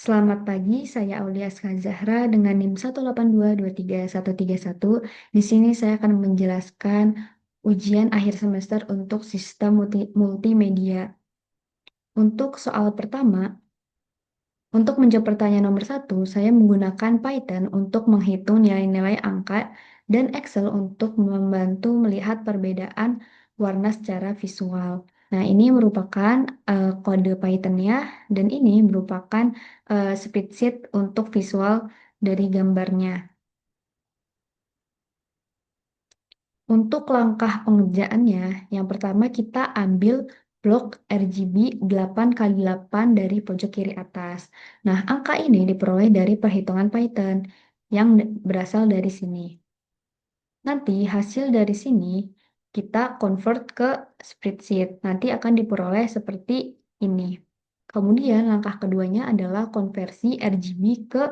Selamat pagi, saya Aulia Zahra dengan NIM 182231131. Di sini saya akan menjelaskan ujian akhir semester untuk sistem multimedia. Untuk soal pertama, untuk menjawab pertanyaan nomor satu, saya menggunakan Python untuk menghitung nilai-nilai angka dan Excel untuk membantu melihat perbedaan warna secara visual. Nah, ini merupakan kode Python-nya dan ini merupakan spreadsheet untuk visual dari gambarnya. Untuk langkah pengerjaannya, yang pertama kita ambil blok RGB 8x8 dari pojok kiri atas. Nah, angka ini diperoleh dari perhitungan Python yang berasal dari sini. Nanti hasil dari sini kita convert ke spreadsheet. Nanti akan diperoleh seperti ini. Kemudian langkah keduanya adalah konversi RGB ke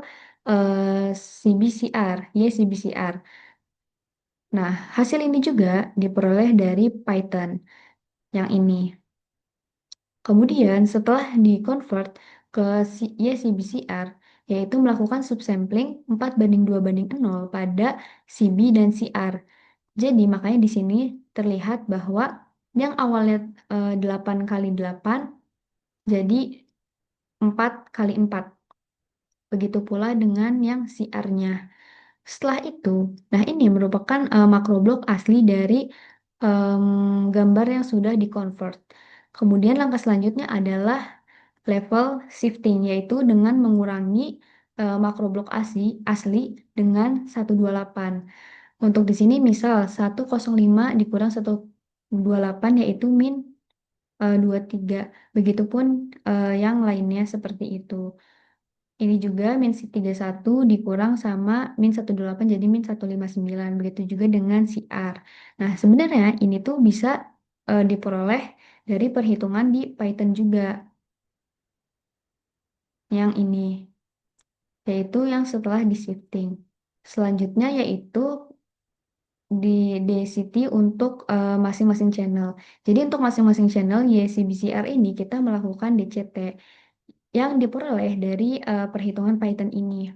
CBCR, YCBCR. Nah, hasil ini juga diperoleh dari Python yang ini. Kemudian setelah di-convert ke YCBCR, yaitu melakukan subsampling 4:2:0 pada CB dan CR. Jadi makanya di sini terlihat bahwa yang awalnya 8x8 jadi 4x4. Begitu pula dengan yang CR-nya. Setelah itu, nah ini merupakan makroblok asli dari gambar yang sudah di-convert. Kemudian langkah selanjutnya adalah level shifting, yaitu dengan mengurangi makroblok asli dengan 128. Untuk di sini misal 105 dikurang 128 yaitu min 23. Begitupun yang lainnya seperti itu. Ini juga min 31 dikurang sama min 18 jadi min 159. Begitu juga dengan CR. Nah, sebenarnya ini tuh bisa diperoleh dari perhitungan di Python juga. Yang ini, yaitu yang setelah di shifting. Selanjutnya yaitu di DCT untuk masing-masing channel. Jadi untuk masing-masing channel YCBCR ini kita melakukan DCT yang diperoleh dari perhitungan Python ini.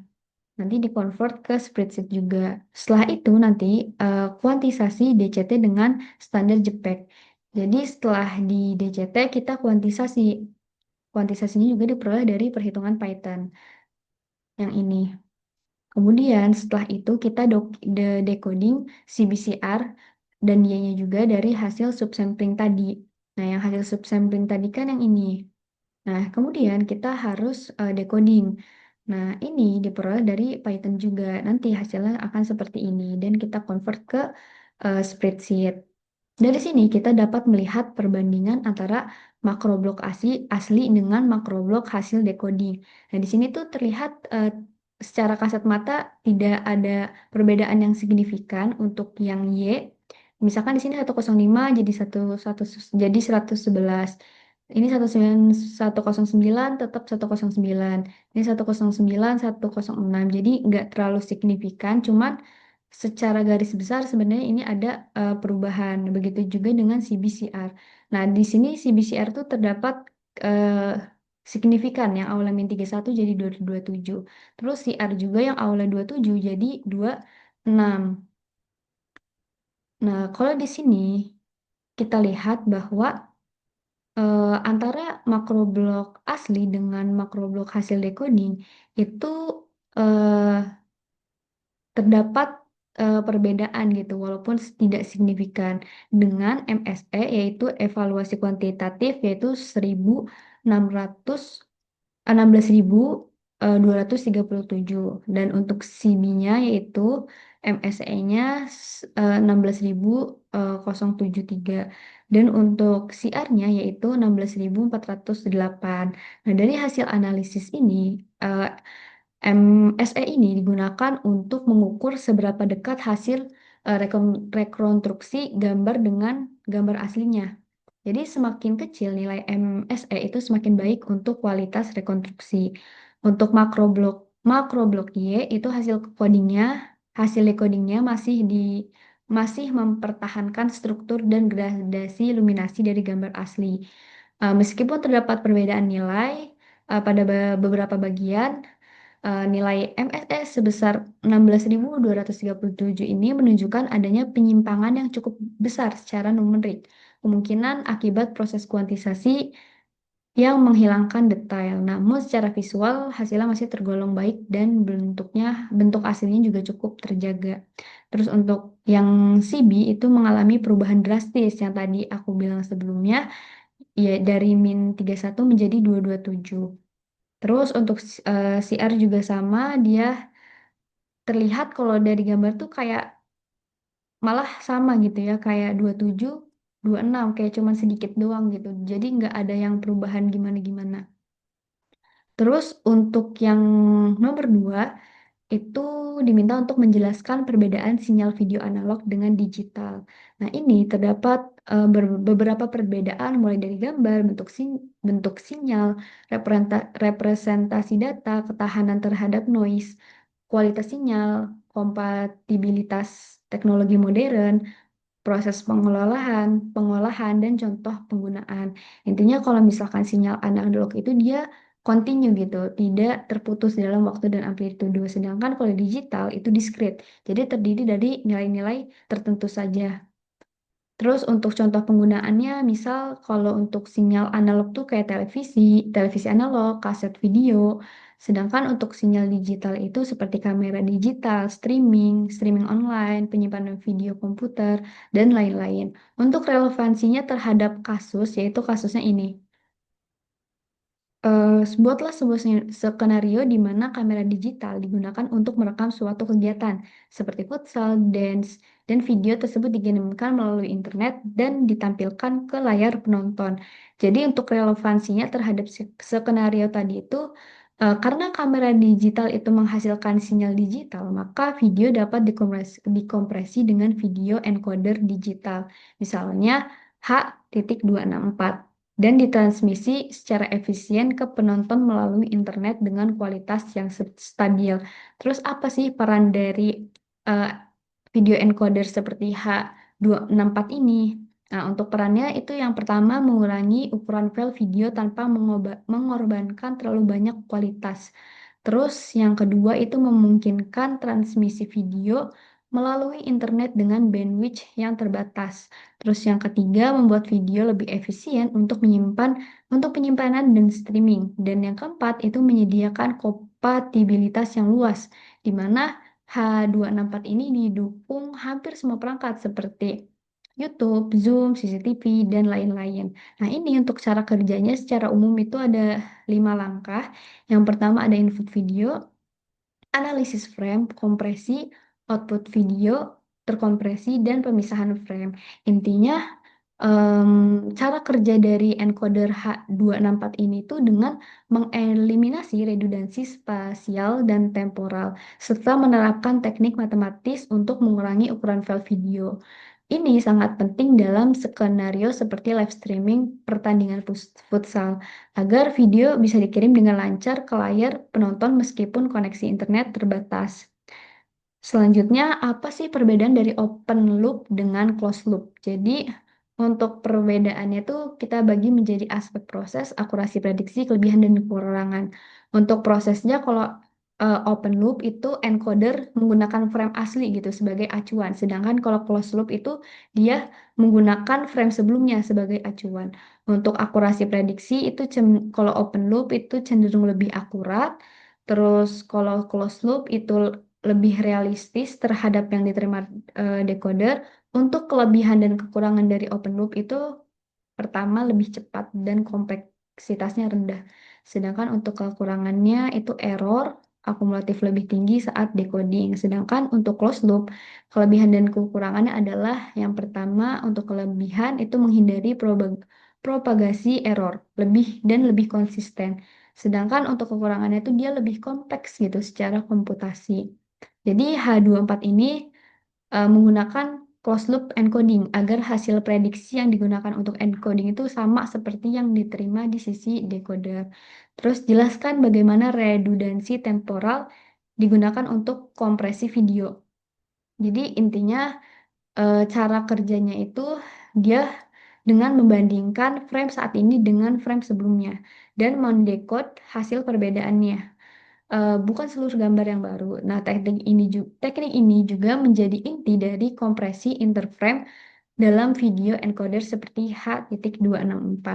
Nanti dikonvert ke spreadsheet juga. Setelah itu nanti kuantisasi DCT dengan standar JPEG. Jadi setelah di DCT kita kuantisasi. Kuantisasinya juga diperoleh dari perhitungan Python yang ini. Kemudian setelah itu kita decoding CBCR dan dia-nya juga dari hasil subsampling tadi. Nah, yang hasil subsampling tadi kan yang ini. Nah, kemudian kita harus decoding. Nah, ini diperoleh dari Python juga. Nanti hasilnya akan seperti ini dan kita convert ke spreadsheet. Dari sini kita dapat melihat perbandingan antara makroblok asli dengan makroblok hasil decoding. Nah, di sini tuh terlihat secara kasat mata tidak ada perbedaan yang signifikan untuk yang Y. Misalkan di sini 105 jadi 111. Ini 109 tetap 109. Ini 109 106. Jadi nggak terlalu signifikan, cuman secara garis besar sebenarnya ini ada perubahan. Begitu juga dengan CBCR. Nah, di sini CBCR tuh terdapat eh, signifikan yang awalnya min 31 jadi 227. Terus CR juga yang awalnya 27 jadi 26. Nah, kalau di sini kita lihat bahwa antara makroblok asli dengan makroblok hasil decoding itu eh, terdapat perbedaan gitu, walaupun tidak signifikan dengan MSE yaitu evaluasi kuantitatif yaitu 16.237 dan untuk CB-nya yaitu MSE-nya 16.073 dan untuk CR-nya yaitu 16.408. Nah, dari hasil analisis ini MSE ini digunakan untuk mengukur seberapa dekat hasil rekonstruksi gambar dengan gambar aslinya. Jadi semakin kecil nilai MSE itu semakin baik untuk kualitas rekonstruksi. Untuk makroblok Y itu hasil codingnya masih mempertahankan struktur dan gradasi luminasi dari gambar asli. Meskipun terdapat perbedaan nilai, pada beberapa bagian. Nilai MSS sebesar 16.237 ini menunjukkan adanya penyimpangan yang cukup besar secara numerik. Kemungkinan akibat proses kuantisasi yang menghilangkan detail. Namun secara visual hasilnya masih tergolong baik dan bentuk aslinya juga cukup terjaga. Terus untuk yang CB itu mengalami perubahan drastis yang tadi aku bilang sebelumnya, ya dari -31 menjadi 227. Terus untuk CR juga sama, dia terlihat kalau dari gambar tuh kayak malah sama gitu ya, kayak 27, 26, kayak cuman sedikit doang gitu. Jadi nggak ada yang perubahan gimana-gimana. Terus untuk yang nomor dua, itu diminta untuk menjelaskan perbedaan sinyal video analog dengan digital. Nah, ini terdapat beberapa perbedaan mulai dari gambar, bentuk sinyal, representasi data, ketahanan terhadap noise, kualitas sinyal, kompatibilitas teknologi modern, proses pengolahan, dan contoh penggunaan. Intinya kalau misalkan sinyal analog itu dia continue gitu, tidak terputus dalam waktu dan amplitude. Sedangkan kalau digital itu discrete, jadi terdiri dari nilai-nilai tertentu saja. Terus untuk contoh penggunaannya, misal kalau untuk sinyal analog tuh kayak televisi, televisi analog, kaset video. Sedangkan untuk sinyal digital itu seperti kamera digital, streaming online, penyimpanan video komputer, dan lain-lain. Untuk relevansinya terhadap kasus, yaitu kasusnya ini. Buatlah sebuah skenario di mana kamera digital digunakan untuk merekam suatu kegiatan seperti futsal, dance, dan video tersebut dikirimkan melalui internet dan ditampilkan ke layar penonton. Jadi untuk relevansinya terhadap skenario tadi itu, karena kamera digital itu menghasilkan sinyal digital, maka video dapat dikompresi dengan video encoder digital. Misalnya H.264 dan ditransmisi secara efisien ke penonton melalui internet dengan kualitas yang stabil. Terus apa sih peran dari eh, video encoder seperti H.264 ini? Nah, untuk perannya itu yang pertama mengurangi ukuran file video tanpa mengorbankan terlalu banyak kualitas. Terus yang kedua itu memungkinkan transmisi video melalui internet dengan bandwidth yang terbatas. Terus yang ketiga, membuat video lebih efisien untuk penyimpanan dan streaming. Dan yang keempat, itu menyediakan kompatibilitas yang luas, di mana H264 ini didukung hampir semua perangkat seperti YouTube, Zoom, CCTV, dan lain-lain. Nah, ini untuk cara kerjanya secara umum itu ada 5 langkah. Yang pertama ada input video, analisis frame, kompresi, output video, terkompresi, dan pemisahan frame. Intinya, cara kerja dari encoder H264 ini tuh dengan mengeliminasi redundansi spasial dan temporal, serta menerapkan teknik matematis untuk mengurangi ukuran file video. Ini sangat penting dalam skenario seperti live streaming pertandingan futsal, agar video bisa dikirim dengan lancar ke layar penonton meskipun koneksi internet terbatas. Selanjutnya, apa sih perbedaan dari open loop dengan closed loop? Jadi, untuk perbedaannya itu kita bagi menjadi aspek proses, akurasi prediksi, kelebihan dan kekurangan. Untuk prosesnya, kalau open loop itu encoder menggunakan frame asli gitu sebagai acuan. Sedangkan kalau closed loop itu dia menggunakan frame sebelumnya sebagai acuan. Untuk akurasi prediksi itu kalau open loop itu cenderung lebih akurat. Terus kalau closed loop itu lebih realistis terhadap yang diterima decoder. Untuk kelebihan dan kekurangan dari open loop itu pertama lebih cepat dan kompleksitasnya rendah. Sedangkan untuk kekurangannya itu error akumulatif lebih tinggi saat decoding. Sedangkan untuk closed loop, kelebihan dan kekurangannya adalah yang pertama untuk kelebihan itu menghindari propagasi error lebih konsisten. Sedangkan untuk kekurangannya itu dia lebih kompleks gitu secara komputasi. Jadi H24 ini menggunakan closed loop encoding agar hasil prediksi yang digunakan untuk encoding itu sama seperti yang diterima di sisi decoder. Terus jelaskan bagaimana redundansi temporal digunakan untuk kompresi video. Jadi intinya cara kerjanya itu dia dengan membandingkan frame saat ini dengan frame sebelumnya dan mendekode hasil perbedaannya. Bukan seluruh gambar yang baru. Nah, teknik ini juga menjadi inti dari kompresi interframe dalam video encoder seperti H.264.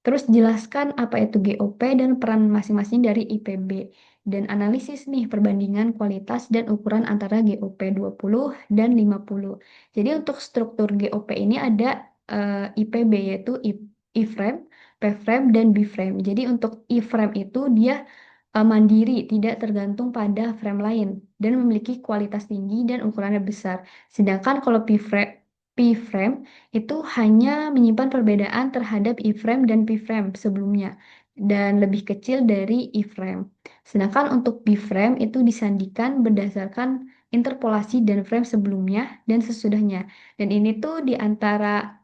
Terus jelaskan apa itu GOP dan peran masing-masing dari IPB. Dan analisis nih perbandingan kualitas dan ukuran antara GOP 20 dan 50. Jadi untuk struktur GOP ini ada IPB yaitu iframe, pframe, dan bframe. Jadi untuk iframe itu dia mandiri, tidak tergantung pada frame lain, dan memiliki kualitas tinggi dan ukurannya besar. Sedangkan kalau P-frame itu hanya menyimpan perbedaan terhadap E-frame dan P-frame sebelumnya dan lebih kecil dari E-frame. Sedangkan untuk B-frame itu disandikan berdasarkan interpolasi dan frame sebelumnya dan sesudahnya. Dan ini tuh di antara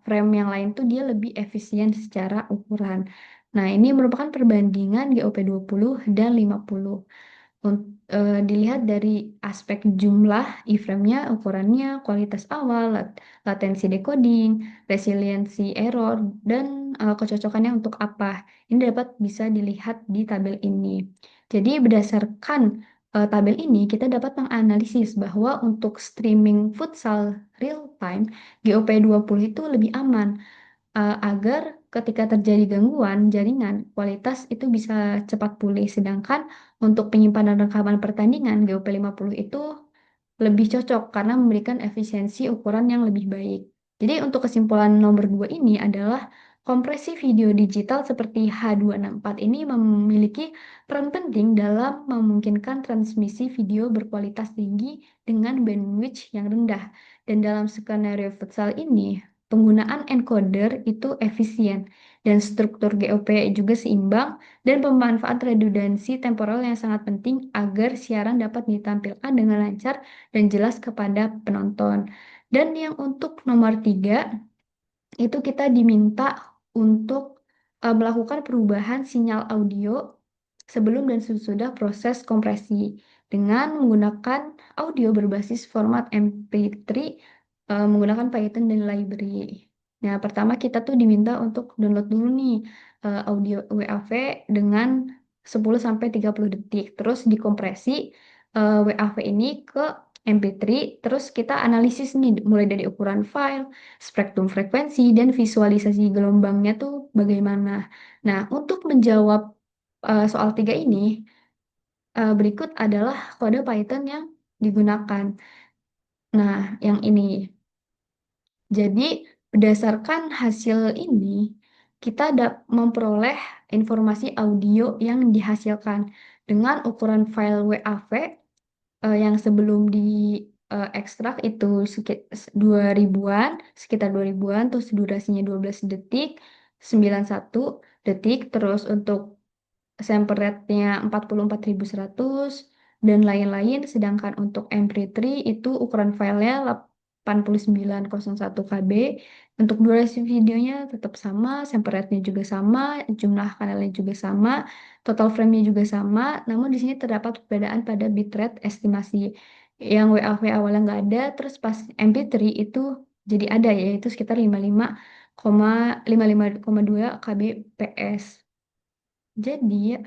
frame yang lain tuh dia lebih efisien secara ukuran. Nah, ini merupakan perbandingan GOP 20 dan 50. Dilihat dari aspek jumlah iframe-nya, ukurannya, kualitas awal, latensi decoding, resiliensi error, dan kecocokannya untuk apa. Ini dapat bisa dilihat di tabel ini. Jadi berdasarkan tabel ini, kita dapat menganalisis bahwa untuk streaming futsal real time, GOP 20 itu lebih aman agar ketika terjadi gangguan jaringan, kualitas itu bisa cepat pulih. Sedangkan untuk penyimpanan rekaman pertandingan, GOP 50 itu lebih cocok karena memberikan efisiensi ukuran yang lebih baik. Jadi untuk kesimpulan nomor 2 ini adalah kompresi video digital seperti H264 ini memiliki peran penting dalam memungkinkan transmisi video berkualitas tinggi dengan bandwidth yang rendah. Dan dalam skenario futsal ini, penggunaan encoder itu efisien dan struktur GOP juga seimbang dan pemanfaat redundansi temporal yang sangat penting agar siaran dapat ditampilkan dengan lancar dan jelas kepada penonton. Dan yang untuk nomor 3 itu kita diminta untuk melakukan perubahan sinyal audio sebelum dan sesudah proses kompresi dengan menggunakan audio berbasis format MP3 menggunakan Python dan library. Nah, pertama kita tuh diminta untuk download dulu nih audio WAV dengan 10 sampai 30 detik. Terus dikompresi WAV ini ke MP3, terus kita analisis nih mulai dari ukuran file, spektrum frekuensi, dan visualisasi gelombangnya tuh bagaimana. Nah, untuk menjawab soal 3 ini, berikut adalah kode Python yang digunakan. Nah, yang ini. Jadi, berdasarkan hasil ini, kita memperoleh informasi audio yang dihasilkan dengan ukuran file WAV yang sebelum di ekstrak itu 2000-an, sekitar 2000-an, terus durasinya 12 detik, 91 detik, terus untuk sample rate-nya 44.100 dan lain-lain. Sedangkan untuk MP3 itu ukuran filenya 8901 KB. Untuk durasi videonya tetap sama, sample rate-nya juga sama, jumlah kanalnya juga sama, total frame-nya juga sama. Namun di sini terdapat perbedaan pada bitrate estimasi. Yang WAV awalnya nggak ada, terus pas MP3 itu jadi ada, yaitu sekitar 55,2 kbps. Jadi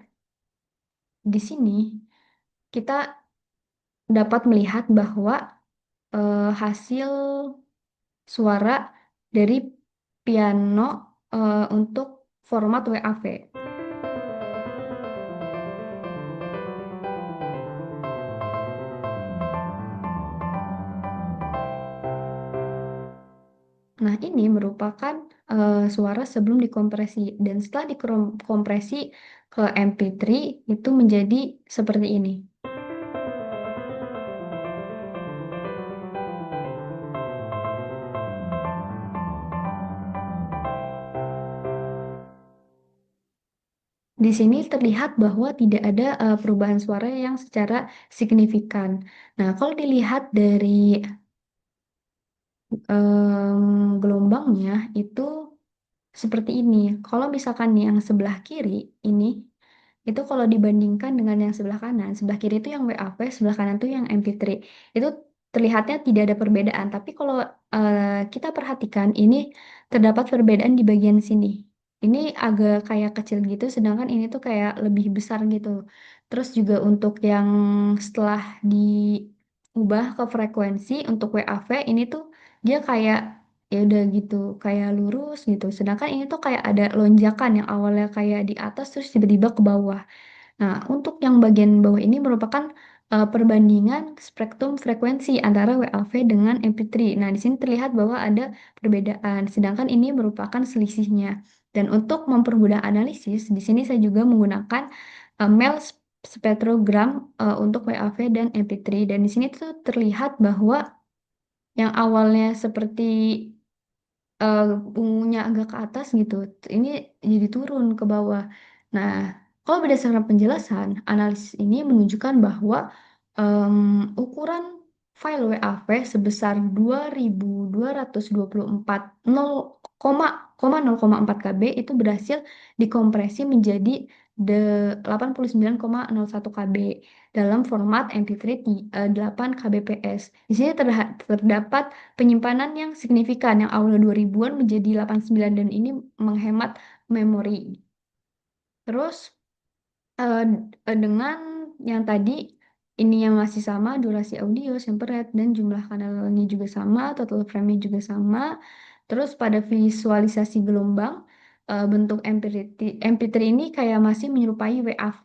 di sini kita dapat melihat bahwa hasil suara dari piano untuk format WAV. Nah, ini merupakan suara sebelum dikompresi dan setelah dikompresi ke MP3 itu menjadi seperti ini. Di sini terlihat bahwa tidak ada perubahan suara yang secara signifikan. Nah, kalau dilihat dari gelombangnya itu seperti ini. Kalau misalkan yang sebelah kiri ini, itu kalau dibandingkan dengan yang sebelah kanan, sebelah kiri itu yang WAV, sebelah kanan itu yang MP3. Itu terlihatnya tidak ada perbedaan. Tapi kalau kita perhatikan ini terdapat perbedaan di bagian sini. Ini agak kayak kecil gitu, sedangkan ini tuh kayak lebih besar gitu. Terus juga untuk yang setelah diubah ke frekuensi untuk WAV ini tuh dia kayak ya udah gitu, kayak lurus gitu. Sedangkan ini tuh kayak ada lonjakan yang awalnya kayak di atas terus tiba-tiba ke bawah. Nah, untuk yang bagian bawah ini merupakan perbandingan spektrum frekuensi antara WAV dengan MP3. Nah, di sini terlihat bahwa ada perbedaan, sedangkan ini merupakan selisihnya. Dan untuk mempermudah analisis, di sini saya juga menggunakan MEL spektrogram untuk WAV dan MP3. Dan di sini tuh terlihat bahwa yang awalnya seperti eh, ungunya agak ke atas gitu, ini jadi turun ke bawah. Nah, kalau berdasarkan penjelasan, analisis ini menunjukkan bahwa em, ukuran file WAV sebesar 2224 0,4 KB itu berhasil dikompresi menjadi 89,01 KB dalam format MP3 8 kbps. Di sini terdapat penyimpanan yang signifikan yang awalnya 2000-an menjadi 89 dan ini menghemat memori. Terus eh, dengan yang tadi ini yang masih sama, durasi audio, sample rate, dan jumlah kanalnya juga sama, total frame-nya juga sama. Terus pada visualisasi gelombang, bentuk MP3 ini kayak masih menyerupai WAV.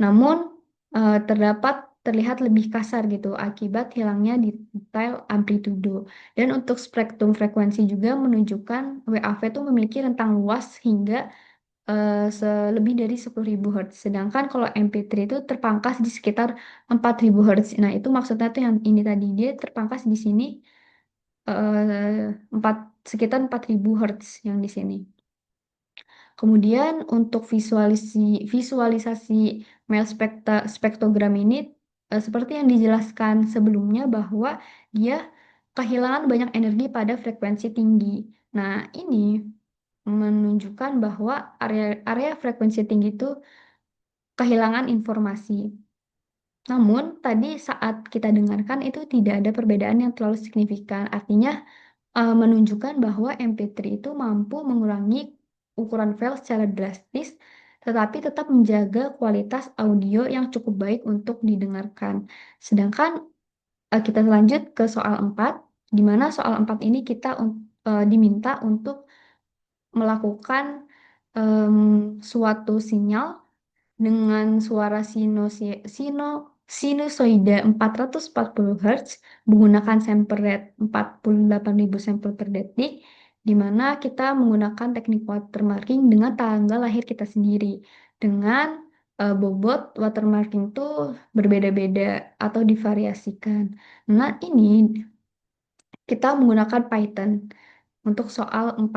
Namun terlihat lebih kasar gitu akibat hilangnya detail amplitudo. Dan untuk spektrum frekuensi juga menunjukkan WAV itu memiliki rentang luas hingga lebih dari 10.000 Hz. Sedangkan kalau MP3 itu terpangkas di sekitar 4.000 Hz. Nah, itu maksudnya tuh yang ini tadi dia terpangkas di sini 4 sekitar 4.000 Hz yang di sini. Kemudian untuk visualisasi spektrogram ini seperti yang dijelaskan sebelumnya bahwa dia kehilangan banyak energi pada frekuensi tinggi. Nah, ini menunjukkan bahwa area frekuensi tinggi itu kehilangan informasi. Namun, tadi saat kita dengarkan itu tidak ada perbedaan yang terlalu signifikan. Artinya, menunjukkan bahwa MP3 itu mampu mengurangi ukuran file secara drastis, tetapi tetap menjaga kualitas audio yang cukup baik untuk didengarkan. Sedangkan kita lanjut ke soal 4, di mana soal 4 ini kita diminta untuk melakukan suatu sinyal dengan suara sinusoida 440 Hz menggunakan sample rate 48.000 sampel per detik, di mana kita menggunakan teknik watermarking dengan tanggal lahir kita sendiri. Dengan bobot watermarking itu berbeda-beda atau divariasikan. Nah, ini kita menggunakan Python untuk soal 4.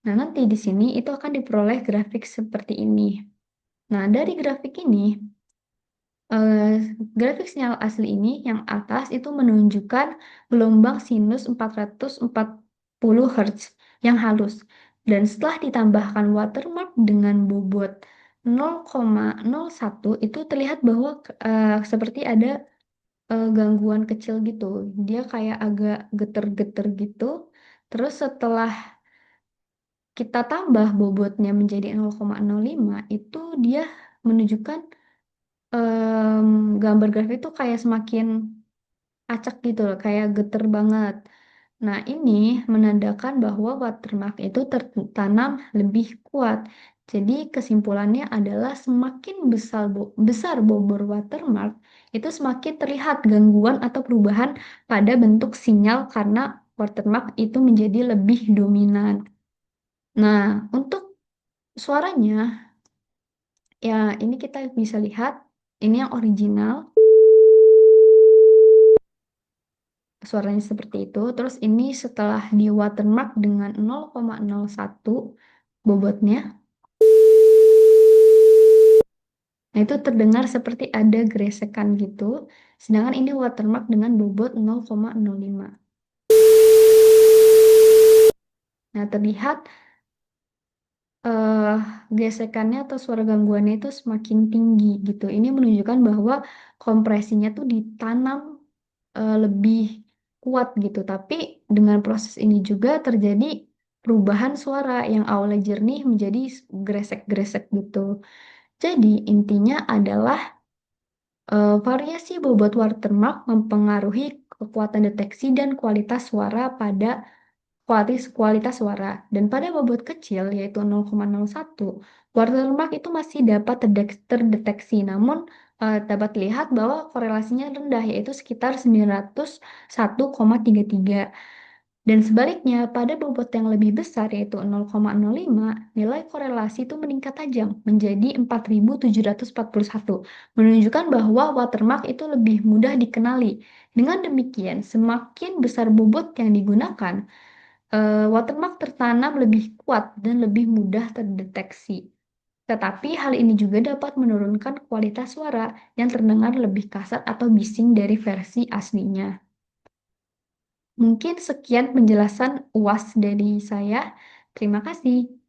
Nah, nanti di sini itu akan diperoleh grafik seperti ini. Nah, dari grafik ini, eh, grafik sinyal asli ini yang atas itu menunjukkan gelombang sinus 440 Hz yang halus. Dan setelah ditambahkan watermark dengan bobot 0,01 itu terlihat bahwa seperti ada gangguan kecil gitu. Dia kayak agak geter-geter gitu. Terus setelah kita tambah bobotnya menjadi 0,05 itu dia menunjukkan gambar grafik itu kayak semakin acak gitu loh, kayak geter banget. Nah, ini menandakan bahwa watermark itu tertanam lebih kuat. Jadi kesimpulannya adalah semakin besar bobor watermark, itu semakin terlihat gangguan atau perubahan pada bentuk sinyal karena watermark itu menjadi lebih dominan. Nah, untuk suaranya, ya ini kita bisa lihat, ini yang original. Suaranya seperti itu. Terus ini setelah di watermark dengan 0,01 bobotnya, nah itu terdengar seperti ada geresekan gitu. Sedangkan ini watermark dengan bobot 0,05. Nah, terlihat eh gesekannya atau suara gangguannya itu semakin tinggi gitu. Ini menunjukkan bahwa kompresinya tuh ditanam lebih kuat gitu. Tapi dengan proses ini juga terjadi perubahan suara yang awalnya jernih menjadi gresek-gresek gitu. Jadi intinya adalah variasi bobot watermark mempengaruhi kekuatan deteksi dan kualitas suara pada kualitas suara. Dan pada bobot kecil, yaitu 0,01, watermark itu masih dapat terdeteksi, namun dapat dilihat bahwa korelasinya rendah, yaitu sekitar 901,33. Dan sebaliknya, pada bobot yang lebih besar, yaitu 0,05, nilai korelasi itu meningkat tajam menjadi 4.741, menunjukkan bahwa watermark itu lebih mudah dikenali. Dengan demikian, semakin besar bobot yang digunakan, watermark tertanam lebih kuat dan lebih mudah terdeteksi. Tetapi hal ini juga dapat menurunkan kualitas suara yang terdengar lebih kasar atau bising dari versi aslinya. Mungkin sekian penjelasan UAS dari saya. Terima kasih.